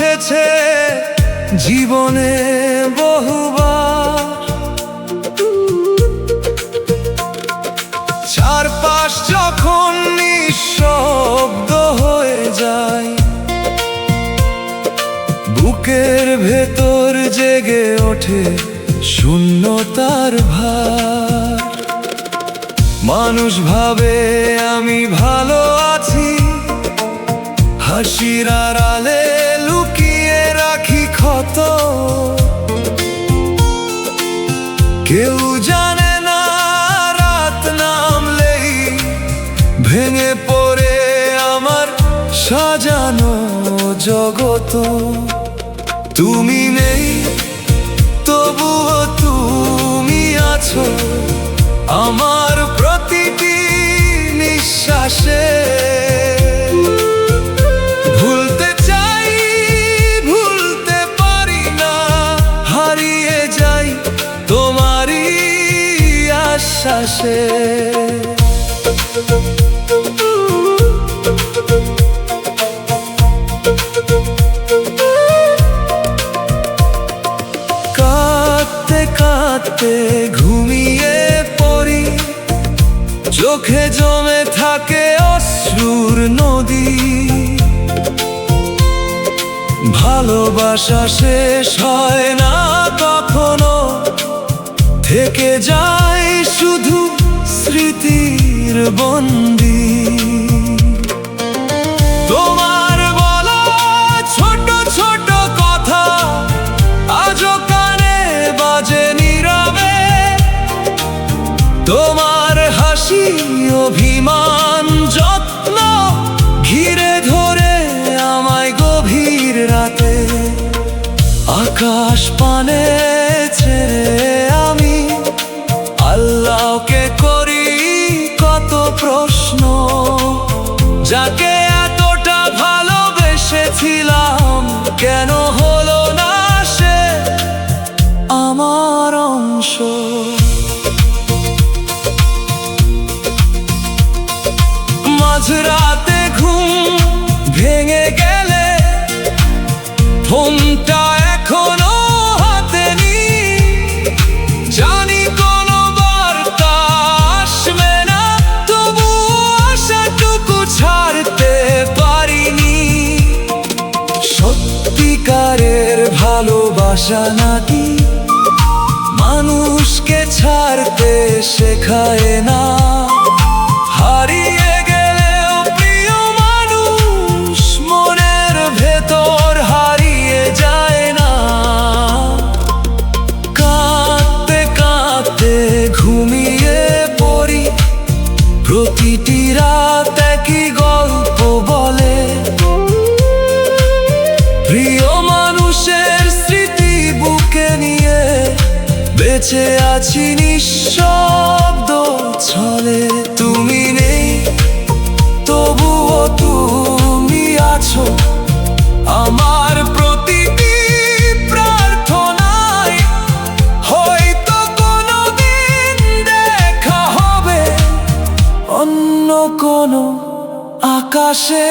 এসেছে জীবনে বহুবার, চারপাশ যখন নিঃশব্দ হয়ে যায়, বুকের ভেতর জেগে ওঠে শূন্যতার ভার। মানুষ ভাবে আমি ভালো আছি, হাসির আড়ালে লুকিয়ে রাখি ক্ষত। কেউ জানে না রাত নামলেই ভেঙে পড়ে আমার সাজানো জগত। তুমি নেই তবুও তুমি আছো আমার প্রতিটি নিঃশ্বাসে। ভুলতে চাই ভুলতে পারি না, হারিয়ে যাই তোমারই আশ্বাসে। কাঁদতে কাঁদতে ঘুমিয়ে পড়ি, চোখে জমে থাকে অশ্রুর নদী। ভালোবাসা শেষ হয় না কখনো, থেকে যায় শুধু স্মৃতির বন্দী। তোমার বলা ছোট ছোট কথা আজও কানে বাজে নীরবে। তোমার হাসি অভিমান যত্ন ঘিরে ধরে আমায় গভীর রাতে। আকাশ পানে ছেড়ে আমি আল্লাহকে করি কত প্রশ্ন। যাকে এতটা ভালোবেসেছিলাম কেন হলো না সে আমার অংশ। মাঝরাতে ঘুম ভেঙে গেলে ফোনটা এখনো হাতে নি, জানি কোনো বার্তা আসবে না, তবু আশাটুকু ছাড়তে পারিনি। সত্যিকারের ভালোবাসা নাকি মানুষকে ছাড়তে শেখায় না। হারিয়ে গেলেও প্রিয় মানুষ মনের ভেতর হারিয়ে যায় না। কাঁদতে কাঁদতে ঘুমিয়ে পড়ি, প্রতিটি রাত একই গল্প বলে। প্রিয় মানুষের স্মৃতি বুকে নিয়ে বেঁচে আছি নিঃশব্দ ছলে। তুমি নেই তবুও তুমি আছো আমার প্রতিটি প্রার্থনায়। হয়তো কোনোদিন দেখা হবে অন্য কোনো আকাশে।